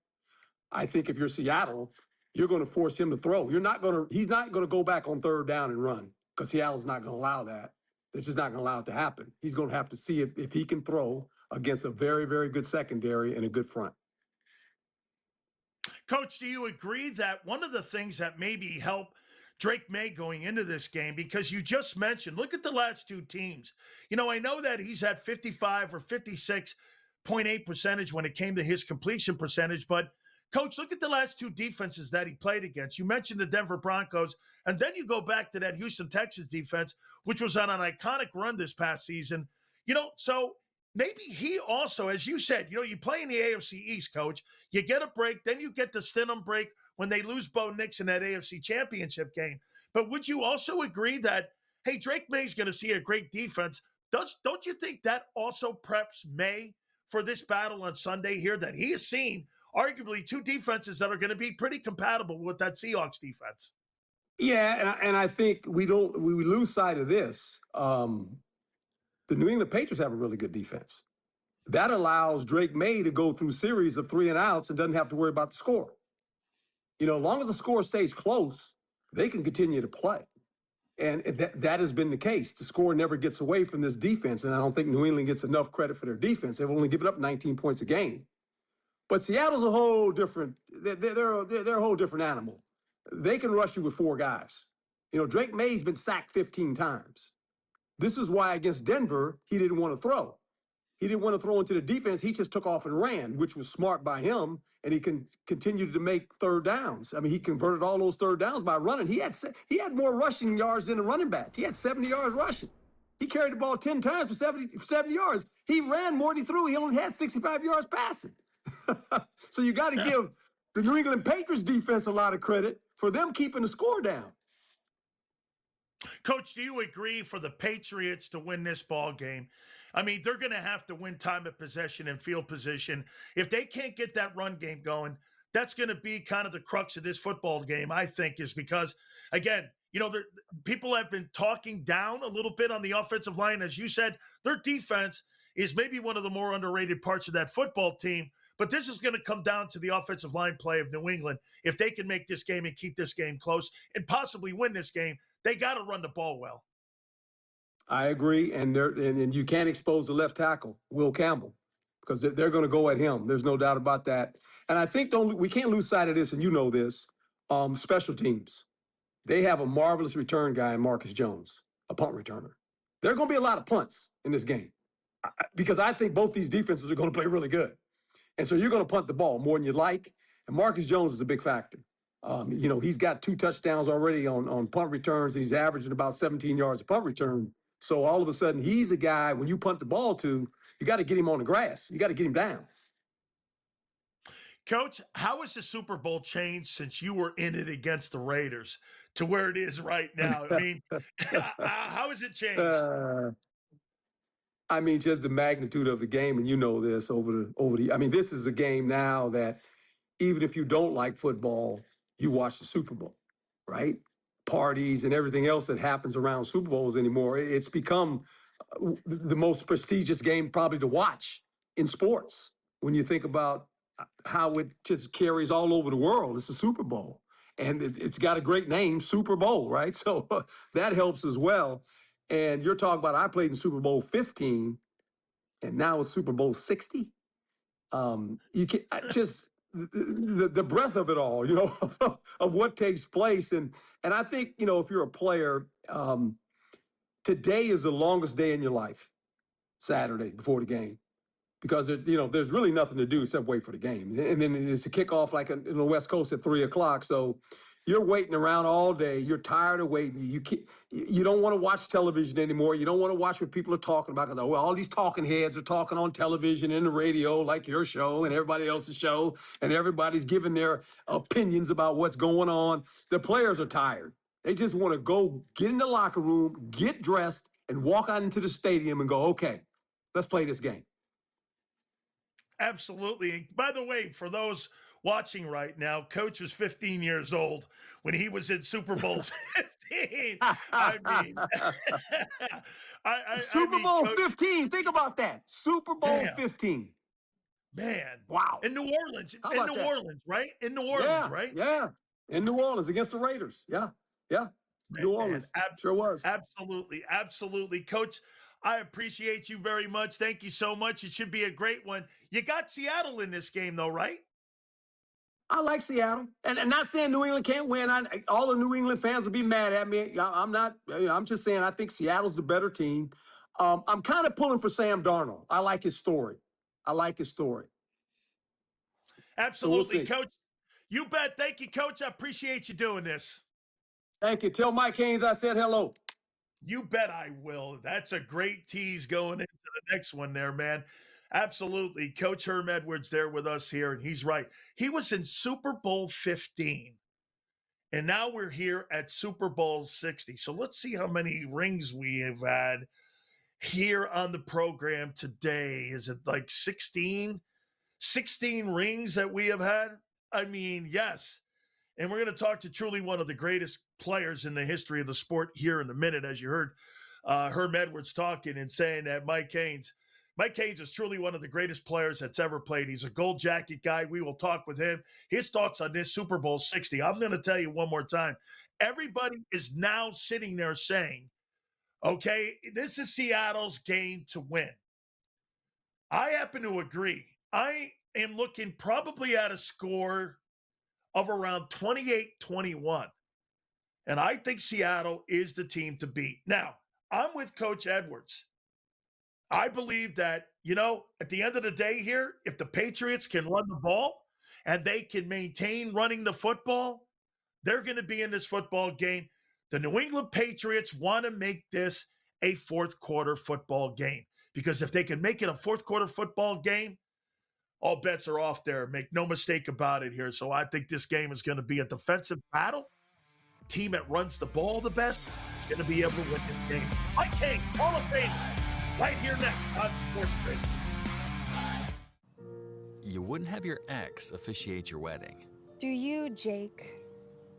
I think if you're Seattle, you're going to force him to throw. He's not going to go back on third down and run because Seattle's not going to allow that. They're just not going to allow it to happen. He's going to have to see if he can throw against a very, very good secondary and a good front. Coach, do you agree that one of the things that maybe helped Drake May going into this game, because you just mentioned, look at the last two teams. I know that he's at 55 or 56.8 percentage when it came to his completion percentage, but Coach, look at the last two defenses that he played against. You mentioned the Denver Broncos, and then you go back to that Houston Texans defense, which was on an iconic run this past season. So maybe he also, as you said, you play in the AFC East, Coach. You get a break, then you get the Stidham break when they lose Bo Nix in that AFC Championship game. But would you also agree that, hey, Drake May's going to see a great defense? Don't you think that also preps May for this battle on Sunday here, that he has seen arguably two defenses that are going to be pretty compatible with that Seahawks defense? Yeah, and I think we lose sight of this. The New England Patriots have a really good defense. That allows Drake May to go through series of 3 and outs and doesn't have to worry about the score. As long as the score stays close, they can continue to play. And that has been the case. The score never gets away from this defense, and I don't think New England gets enough credit for their defense. They've only given up 19 points a game. But Seattle's a whole different – they're a whole different animal. They can rush you with 4 guys. Drake May's been sacked 15 times. This is why against Denver, he didn't want to throw. He didn't want to throw into the defense. He just took off and ran, which was smart by him, and he continued to make third downs. I mean, he converted all those third downs by running. He had more rushing yards than a running back. He had 70 yards rushing. He carried the ball 10 times for 70 yards. He ran more than he threw. He only had 65 yards passing. So you got to give the New England Patriots defense a lot of credit for them keeping the score down. Coach, do you agree for the Patriots to win this ball game? I mean, they're going to have to win time of possession and field position. If they can't get that run game going, that's going to be kind of the crux of this football game, I think, is because, again, people have been talking down a little bit on the offensive line. As you said, their defense is maybe one of the more underrated parts of that football team. But this is going to come down to the offensive line play of New England. If they can make this game and keep this game close and possibly win this game, they got to run the ball well. I agree, and you can't expose the left tackle, Will Campbell, because they're going to go at him. There's no doubt about that. And I think we can't lose sight of this, and you know this, special teams. They have a marvelous return guy in Marcus Jones. a punt returner. There are going to be a lot of punts in this game because I think both these defenses are going to play really good. And so you're going to punt the ball more than you like. And Marcus Jones is a big factor. He's got 2 touchdowns already on punt returns, and he's averaging about 17 yards a punt return. So all of a sudden, he's a guy, when you punt the ball to, you got to get him on the grass. You got to get him down. Coach, how has the Super Bowl changed since you were in it against the Raiders to where it is right now? I mean, how has it changed? Just the magnitude of the game, and you know this this is a game now that even if you don't like football, you watch the Super Bowl, right? Parties and everything else that happens around Super Bowls anymore. It's become the most prestigious game probably to watch in sports when you think about how it just carries all over the world. It's the Super Bowl. And it's got a great name, Super Bowl, right? So that helps as well. And you're talking about I played in Super Bowl 15, and now it's Super Bowl 60. You can just the breadth of it all, of what takes place. And I think, if you're a player, today is the longest day in your life, Saturday before the game, because there's really nothing to do except wait for the game. And then it's a kickoff like in the West Coast at 3:00. So you're waiting around all day. You're tired of waiting. You don't want to watch television anymore. You don't want to watch what people are talking about because all these talking heads are talking on television and the radio, like your show and everybody else's show, and everybody's giving their opinions about what's going on. The players are tired. They just want to go get in the locker room, get dressed, and walk out into the stadium and go, okay, let's play this game. Absolutely. And by the way, for those watching right now, Coach was 15 years old when he was in Super Bowl 15. Super Bowl 15. Think about that. Super Bowl 15. Man. Wow. In New Orleans. Right? In New Orleans, right? Yeah. In New Orleans against the Raiders. Yeah. New Orleans. Sure was. Absolutely. Coach, I appreciate you very much. Thank you so much. It should be a great one. You got Seattle in this game, though, right? I like Seattle. And not saying New England can't win. All the New England fans will be mad at me. I'm just saying I think Seattle's the better team. I'm kind of pulling for Sam Darnold. I like his story. Absolutely, so Coach. You bet. Thank you, Coach. I appreciate you doing this. Thank you. Tell Mike Haynes I said hello. You bet I will. That's a great tease going into the next one there, man. Absolutely. Coach Herm Edwards there with us here, and he's right. He was in Super Bowl 15, and now we're here at Super Bowl 60. So let's see how many rings we have had here on the program today. Is it like 16? 16 rings that we have had? I mean, yes. And we're going to talk to truly one of the greatest players in the history of the sport here in a minute, as you heard Herm Edwards talking and saying that Mike Haynes is truly one of the greatest players that's ever played. He's a gold jacket guy. We will talk with him. His thoughts on this Super Bowl 60. I'm going to tell you one more time. Everybody is now sitting there saying, okay, this is Seattle's game to win. I happen to agree. I am looking probably at a score of around 28-21. And I think Seattle is the team to beat. Now, I'm with Coach Edwards. I believe that, at the end of the day here, if the Patriots can run the ball and they can maintain running the football, they're going to be in this football game. The New England Patriots want to make this a fourth quarter football game, because if they can make it a fourth quarter football game, all bets are off there. Make no mistake about it here. So I think this game is going to be a defensive battle. Team that runs the ball the best is going to be able to win this game. Mike Haynes, Hall of Fame, right here next on Sportsbooks. You wouldn't have your ex officiate your wedding. Do you, Jake?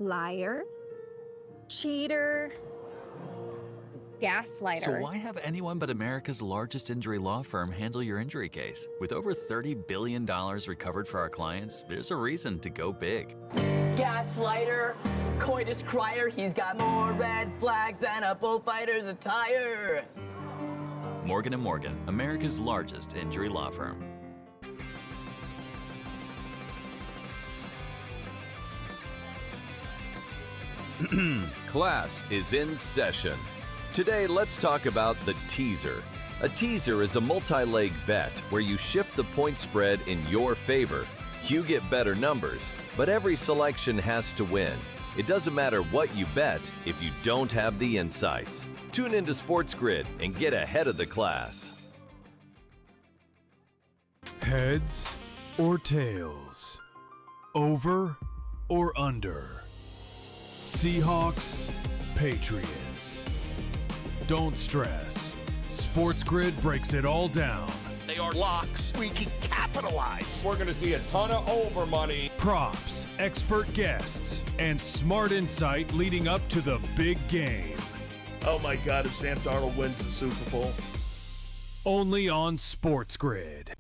Liar? Cheater? Gaslighter. So why have anyone but America's largest injury law firm handle your injury case? With over $30 billion recovered for our clients, there's a reason to go big. Gaslighter, coitus crier, he's got more red flags than a bullfighter's attire. Morgan & Morgan, America's largest injury law firm. Class is in session. Today, let's talk about the teaser. A teaser is a multi-leg bet where you shift the point spread in your favor. You get better numbers, but every selection has to win. It doesn't matter what you bet if you don't have the insights. Tune into Sports Grid and get ahead of the class. Heads or tails? Over or under? Seahawks, Patriots. Don't stress. Sports Grid breaks it all down. They are locks. We can capitalize. We're going to see a ton of over money. Props, expert guests, and smart insight leading up to the big game. Oh my God, if Sam Darnold wins the Super Bowl. Only on Sports Grid.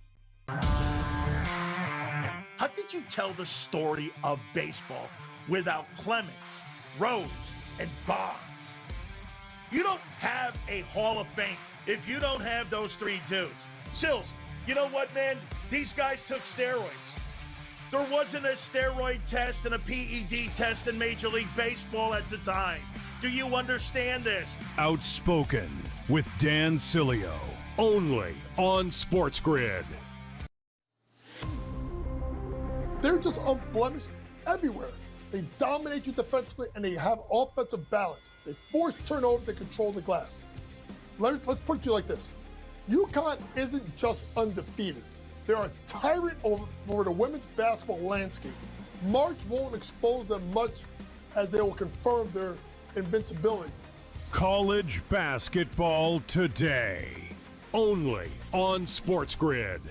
How could you tell the story of baseball without Clemens, Rose, and Bonds? You don't have a Hall of Fame if you don't have those three dudes. Sills, you know what, man? These guys took steroids. There wasn't a steroid test and a PED test in Major League Baseball at the time. Do you understand this? Outspoken with Dan Sileo. Only on Sports Grid. They're just unblemished everywhere. They dominate you defensively and they have offensive balance. They force turnovers and control the glass. Let's put it to you like this. UConn isn't just undefeated. They're a tyrant over the women's basketball landscape. March won't expose them much as they will confirm their invincibility. College basketball today. Only on Sports Grid.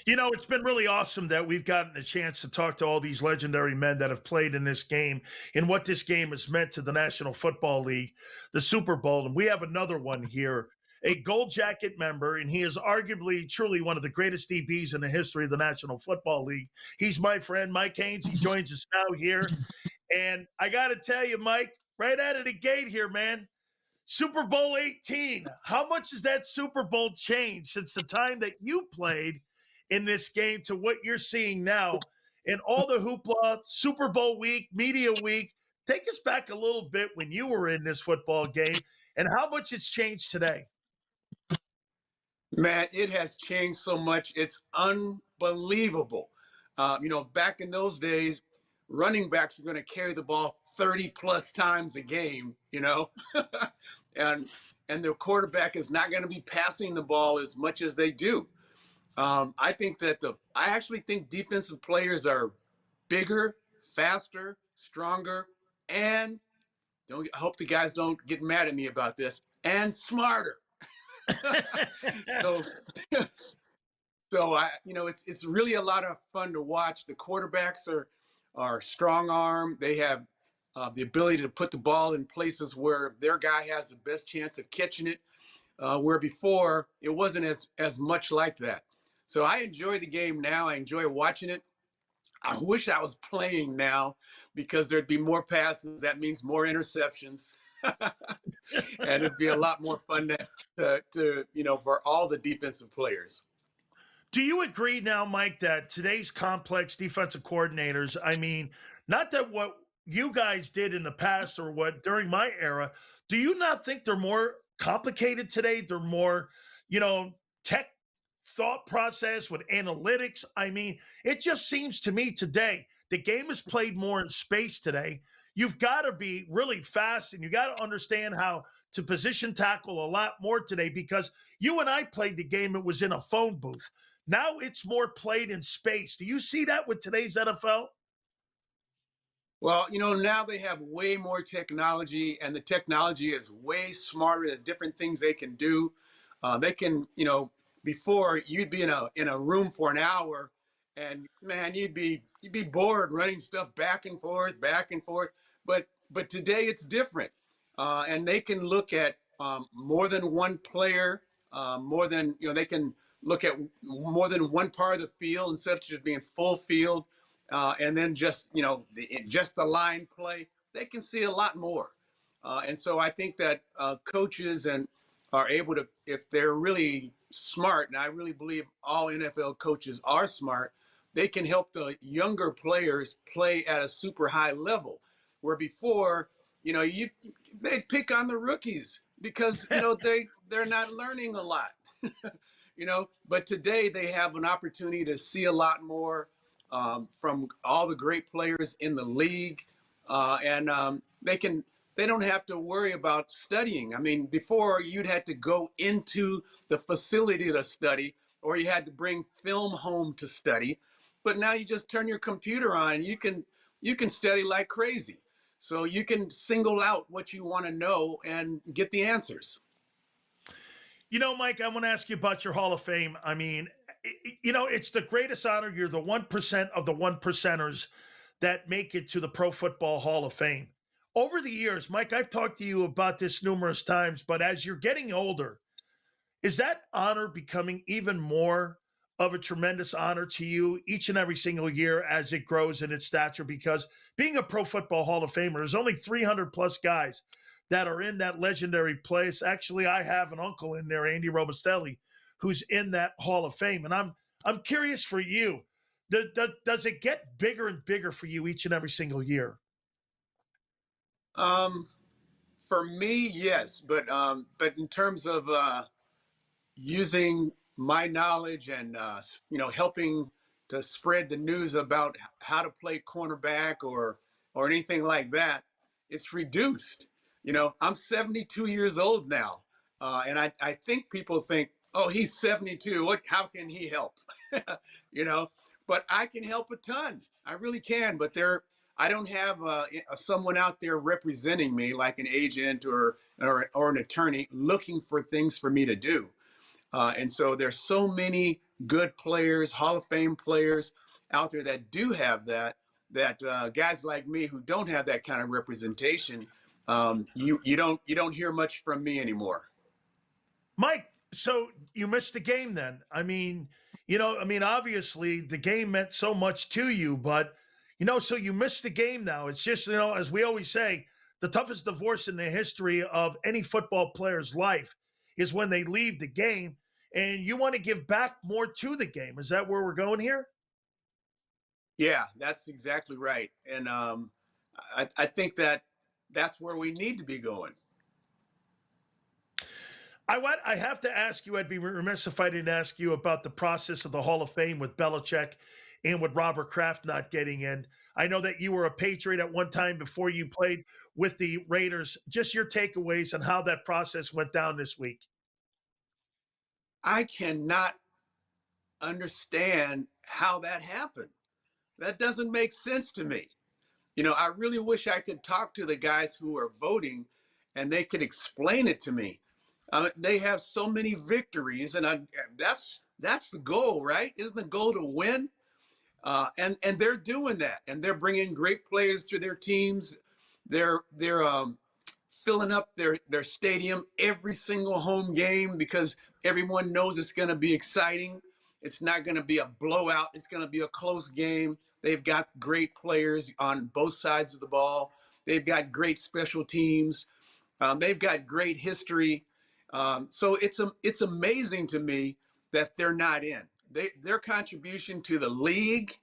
You know, it's been really awesome that we've gotten a chance to talk to all these legendary men that have played in this game and what this game has meant to the National Football League, the Super Bowl. And we have another one here, a Gold Jacket member, and he is arguably truly one of the greatest DBs in the history of the National Football League. He's my friend, Mike Haynes. He joins us now here. And I got to tell you, Mike, right out of the gate here, man, Super Bowl 18, how much has that Super Bowl changed since the time that you played in this game to what you're seeing now and all the hoopla, Super Bowl week, media week? Take us back a little bit when you were in this football game and how much it's changed today. Man, it has changed so much. It's unbelievable. Back in those days, running backs are going to carry the ball 30 plus times a game, and their quarterback is not going to be passing the ball as much as they do. I actually think defensive players are bigger, faster, stronger, and I hope the guys don't get mad at me about this, and smarter. It's really a lot of fun to watch. The quarterbacks are strong arm. They have the ability to put the ball in places where their guy has the best chance of catching it, where before it wasn't as much like that. So I enjoy the game now. I enjoy watching it. I wish I was playing now because there'd be more passes. That means more interceptions. And it'd be a lot more fun to for all the defensive players. Do you agree now, Mike, that today's complex defensive coordinators, I mean, not that what you guys did in the past or what during my era, do you not think they're more complicated today? They're more, tech thought process with analytics. I mean, it just seems to me today, the game is played more in space today. You've got to be really fast and you got to understand how to position tackle a lot more today because you and I played the game. It was in a phone booth. Now it's more played in space. Do you see that with today's NFL? Well, now they have way more technology and the technology is way smarter. The different things they can do. They can, before you'd be in a room for an hour and man, you'd be bored running stuff back and forth. But today it's different. And they can look at more than one player, they can look at more than one part of the field instead of just being full field. And then just the line play, they can see a lot more. And so I think that coaches and are able to, if they're really smart, and I really believe all NFL coaches are smart, they can help the younger players play at a super high level. Where before, they'd pick on the rookies because they're not learning a lot. But today they have an opportunity to see a lot more from all the great players in the league, and they don't have to worry about studying. I mean, before you'd had to go into the facility to study, or you had to bring film home to study. But now you just turn your computer on. You can study like crazy. So you can single out what you want to know and get the answers. Mike, I want to ask you about your Hall of Fame. I mean, it's the greatest honor. You're the 1% of the 1%ers that make it to the Pro Football Hall of Fame. Over the years, Mike, I've talked to you about this numerous times, but as you're getting older, is that honor becoming even more of a tremendous honor to you each and every single year as it grows in its stature? Because being a Pro Football Hall of Famer, there's only 300 plus guys that are in that legendary place. Actually, I have an uncle in there, Andy Robustelli, who's in that Hall of Fame. And I'm curious for you, does it get bigger and bigger for you each and every single year? For me, yes, but in terms of using my knowledge and helping to spread the news about how to play cornerback or anything like that, it's reduced. I'm 72 years old now, and I think people think, oh, he's 72. How can he help? But I can help a ton. I really can. But I don't have someone out there representing me like an agent or an attorney looking for things for me to do. And so there's so many good players, Hall of Fame players out there that do have that guys like me who don't have that kind of representation, you don't hear much from me anymore. Mike, so you missed the game then. I mean, obviously the game meant so much to you, but so you missed the game now. It's just, as we always say, the toughest divorce in the history of any football player's life is when they leave the game, and you want to give back more to the game. Is that where we're going here? Yeah, that's exactly right. And I think that's where we need to be going. I have to ask you, I'd be remiss if I didn't ask you about the process of the Hall of Fame with Belichick and with Robert Kraft not getting in. I know that you were a Patriot at one time before you played with the Raiders. Just your takeaways on how that process went down this week. I cannot understand how that happened. That doesn't make sense to me. I really wish I could talk to the guys who are voting and they could explain it to me. They have so many victories, and that's the goal, right? Isn't the goal to win? And they're doing that, and they're bringing great players to their teams. They're filling up their stadium every single home game because everyone knows it's going to be exciting. It's not going to be a blowout. It's going to be a close game. They've got great players on both sides of the ball. They've got great special teams. They've got great history. So it's amazing to me that they're not in. Their contribution to the league,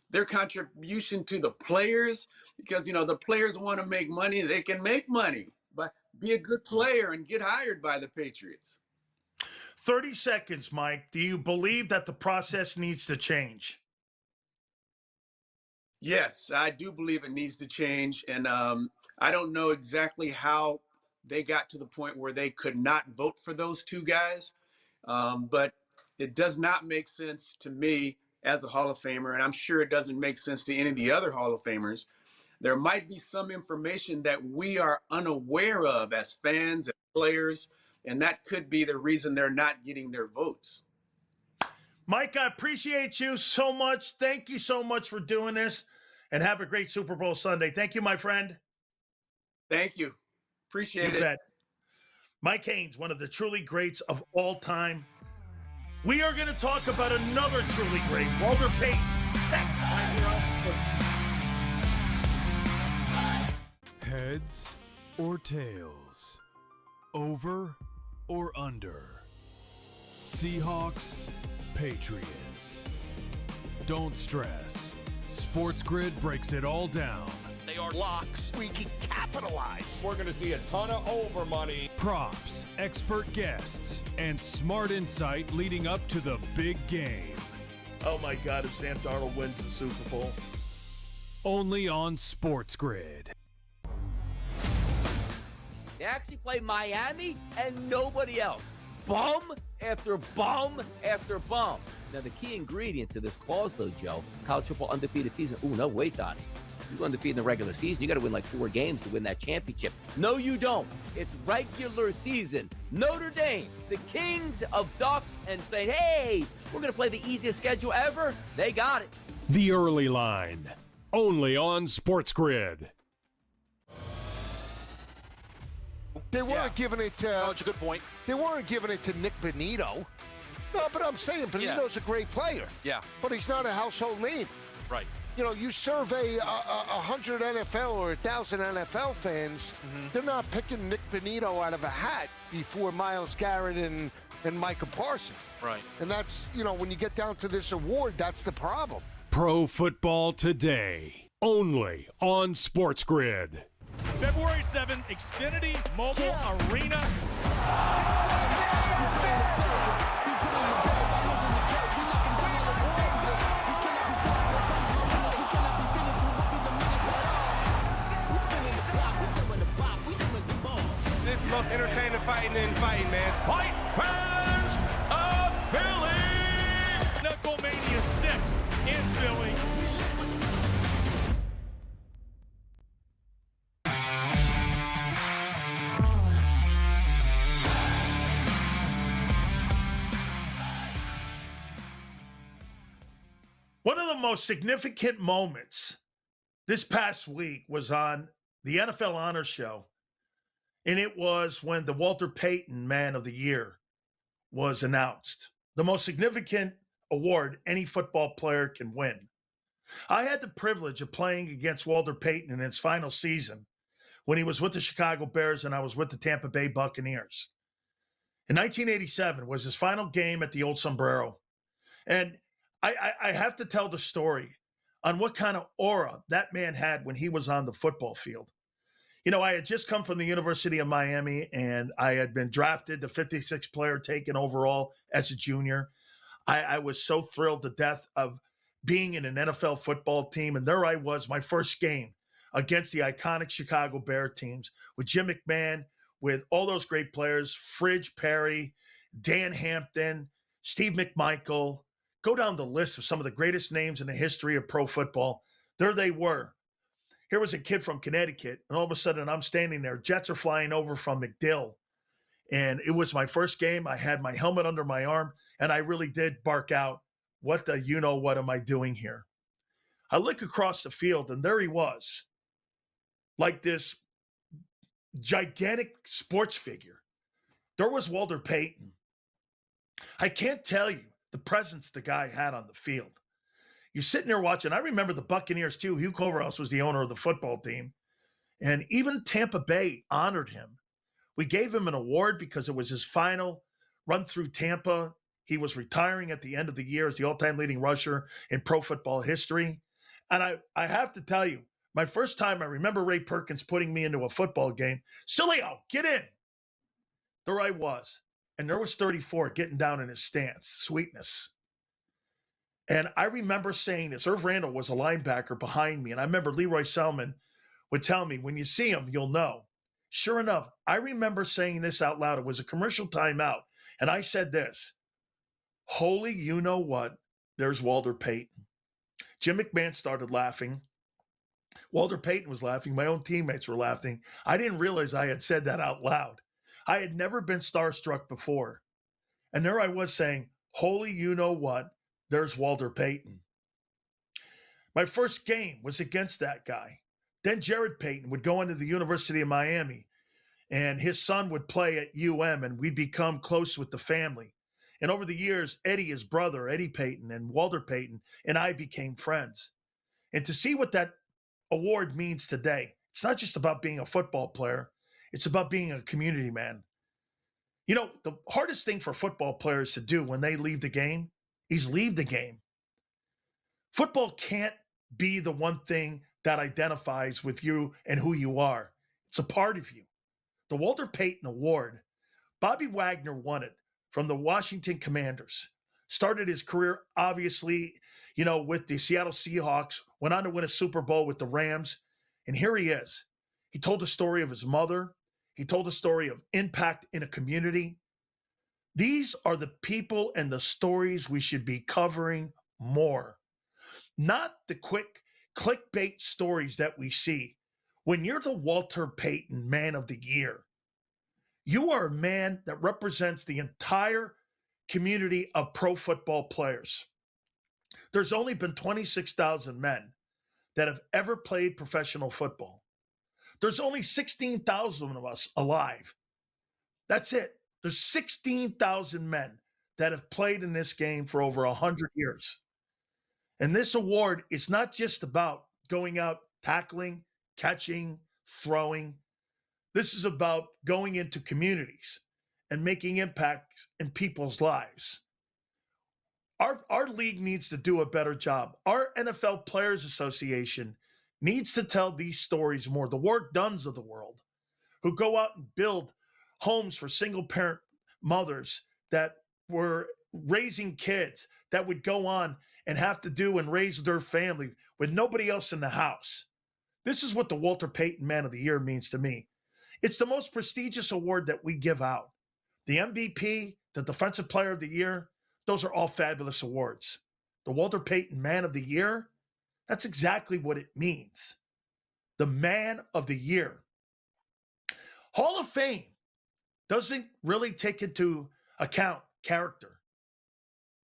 their contribution to the players, because, the players want to make money. They can make money, but be a good player and get hired by the Patriots. 30 seconds, Mike. Do you believe that the process needs to change? Yes, I do believe it needs to change. And I don't know exactly how they got to the point where they could not vote for those two guys. But it does not make sense to me as a Hall of Famer, and I'm sure it doesn't make sense to any of the other Hall of Famers. There might be some information that we are unaware of as fans and players, and that could be the reason they're not getting their votes. Mike, I appreciate you so much. Thank you so much for doing this, and have a great Super Bowl Sunday. Thank you, my friend. Thank you. Appreciate it. Bet. Mike Haynes, one of the truly greats of all time. We are going to talk about another truly great, Walter Payton. Heads or tails? Over or under? Seahawks, Patriots. Don't stress. SportsGrid breaks it all down. They are locks. We can capitalize. We're going to see a ton of over money. Props, expert guests, and smart insight leading up to the big game. Oh my God, if Sam Darnold wins the Super Bowl. Only on SportsGrid. They actually play Miami and nobody else. Bum after bum after bum. Now, the key ingredient to this clause, though, Joe, college football undefeated season. Ooh, no, wait, Donnie. You go undefeated in the regular season, you got to win like 4 games to win that championship. No, you don't. It's regular season. Notre Dame, the kings of duck, and saying, hey, we're going to play the easiest schedule ever. They got it. The Early Line. Only on SportsGrid. They weren't giving it to... Oh, it's a good point. They weren't giving it to Nick Bonito. No, but I'm saying Bonito's a great player. Yeah. But he's not a household name. Right. You know, you survey 100 NFL or 1,000 NFL fans, they're not picking Nick Bonito out of a hat before Myles Garrett and Micah Parsons. Right. And that's, you know, when you get down to this award, that's the problem. Pro Football Today. Only on SportsGrid. February 7th, Xfinity Mobile Arena. This is the most entertaining fighting in fighting, man. Fight fans of Philly! Knucklemania 6 in Philly. One of the most significant moments this past week was on the NFL Honor Show, and it was when the Walter Payton Man of the Year was announced. The most significant award any football player can win. I had the privilege of playing against Walter Payton in his final season when he was with the Chicago Bears and I was with the Tampa Bay Buccaneers. In 1987 was his final game at the old Sombrero. And I have to tell the story on what kind of aura that man had when he was on the football field. You know, I had just come from the University of Miami, and I had been drafted, the 56th player taken overall as a junior. I was so thrilled to death of being in an NFL football team, and there I was, my first game against the iconic Chicago Bear teams with Jim McMahon, with all those great players, Fridge Perry, Dan Hampton, Steve McMichael. Go down the list of some of the greatest names in the history of pro football. There they were. Here was a kid from Connecticut, and all of a sudden I'm standing there. Jets are flying over from MacDill, and it was my first game. I had my helmet under my arm, and I really did bark out, what the you-know-what am I doing here? I look across the field, and there he was, like this gigantic sports figure. There was Walter Payton. I can't tell you the presence the guy had on the field. You're sitting there watching. I remember the Buccaneers too. Hugh Culverhouse was the owner of the football team. And even Tampa Bay honored him. We gave him an award because it was his final run through Tampa. He was retiring at the end of the year as the all-time leading rusher in pro football history. And I have to tell you, my first time, I remember Ray Perkins putting me into a football game. Sileo, get in. There I was. And there was 34 getting down in his stance, sweetness. And I remember saying this. Irv Randall was a linebacker behind me. And I remember Leroy Selman would tell me, when you see him, you'll know. Sure enough, I remember saying this out loud. It was a commercial timeout. And I said this, holy you know what, there's Walter Payton. Jim McMahon started laughing. Walter Payton was laughing. My own teammates were laughing. I didn't realize I had said that out loud. I had never been starstruck before. And there I was saying, holy you know what, there's Walter Payton. My first game was against that guy. Then Jared Payton would go into the University of Miami, and his son would play at UM, and we'd become close with the family. And over the years, Eddie, his brother, Eddie Payton, and Walter Payton, and I became friends. And to see what that award means today, it's not just about being a football player. It's about being a community man. You know, the hardest thing for football players to do when they leave the game is leave the game. Football can't be the one thing that identifies with you and who you are. It's a part of you. The Walter Payton Award, Bobby Wagner won it from the Washington Commanders. Started his career, obviously, you know, with the Seattle Seahawks, went on to win a Super Bowl with the Rams. And here he is. He told the story of his mother. He told the story of impact in a community. These are the people and the stories we should be covering more. Not the quick clickbait stories that we see. When you're the Walter Payton Man of the Year, you are a man that represents the entire community of pro football players. There's only been 26,000 men that have ever played professional football. There's only 16,000 of us alive. That's it. There's 16,000 men that have played in this game for over 100 years. And this award is not just about going out, tackling, catching, throwing. This is about going into communities and making impacts in people's lives. Our league needs to do a better job. Our NFL Players Association needs to tell these stories more. The Ward Duns of the world who go out and build homes for single-parent mothers that were raising kids that would go on and have to do and raise their family with nobody else in the house. This is what the Walter Payton Man of the Year means to me. It's the most prestigious award that we give out. The MVP, the Defensive Player of the Year, those are all fabulous awards. The Walter Payton Man of the Year, that's exactly what it means. The Man of the Year. Hall of Fame doesn't really take into account character.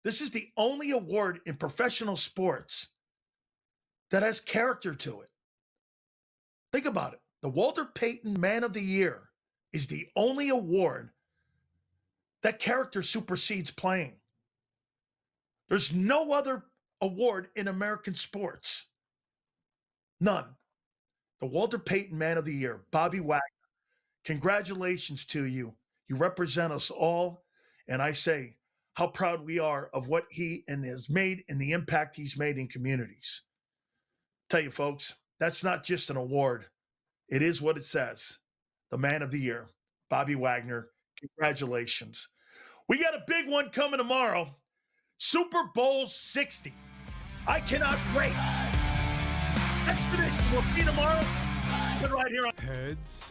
This is the only award in professional sports that has character to it. Think about it. The Walter Payton Man of the Year is the only award that character supersedes playing. There's no other award in American sports. None. The Walter Payton Man of the Year, Bobby Wagner. Congratulations to you. You represent us all. And I say how proud we are of what he and has made and the impact he's made in communities. Tell you folks, that's not just an award. It is what it says. The Man of the Year, Bobby Wagner. Congratulations. We got a big one coming tomorrow. Super Bowl 60. I cannot wait. That's finished. We'll see you tomorrow. Good right here on Heads.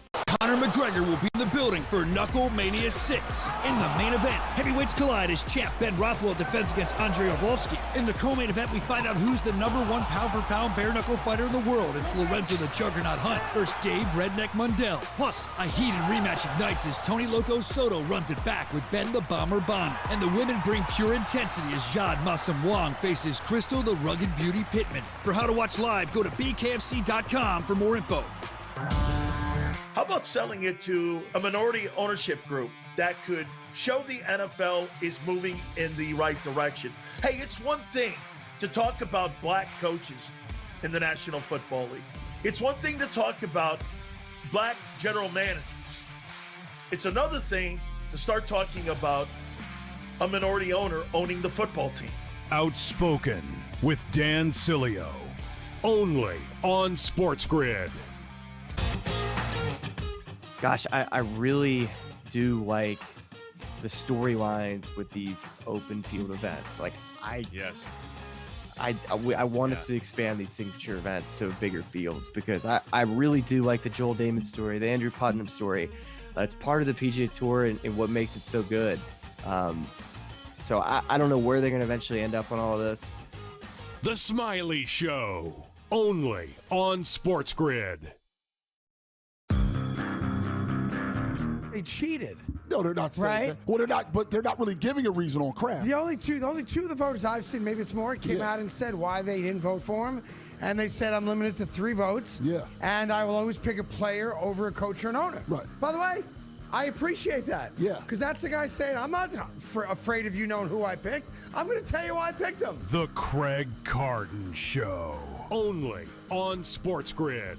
Conor McGregor will be in the building for Knuckle Mania 6. In the main event, heavyweights collide as champ Ben Rothwell defends against Andrei Arlovski. In the co-main event, we find out who's the #1 pound-for-pound bare-knuckle fighter in the world. It's Lorenzo the Juggernaut Hunt versus Dave Redneck Mundell. Plus, a heated rematch ignites as Tony Loco Soto runs it back with Ben the Bomber Bonner. And the women bring pure intensity as Jade Massam Wong faces Crystal the Rugged Beauty Pittman. For how to watch live, go to bkfc.com for more info. How about selling it to a minority ownership group that could show the NFL is moving in the right direction? Hey, it's one thing to talk about black coaches in the National Football League. It's one thing to talk about black general managers. It's another thing to start talking about a minority owner owning the football team. Outspoken with Dan Sileo. Only on Sports Grid. Gosh, I really do like the storylines with these open field events. Like I want us to expand these signature events to bigger fields because I really do like the Joel Damon story, the Andrew Putnam story. It's part of the PGA Tour and what makes it so good. So I don't know where they're going to eventually end up on all of this. The Smiley Show, only on Sports Grid. They cheated. No, they're not saying Right? that. Well, they're not, but they're not really giving a reason on Kraft. The only two of the voters I've seen, maybe it's more, came out and said why they didn't vote for him. And they said, I'm limited to 3 votes. Yeah. And I will always pick a player over a coach or an owner. Right. By the way, I appreciate that. Yeah. Because that's the guy saying, I'm not afraid of you knowing who I picked. I'm going to tell you why I picked him. The Craig Carton Show, only on Sports Grid.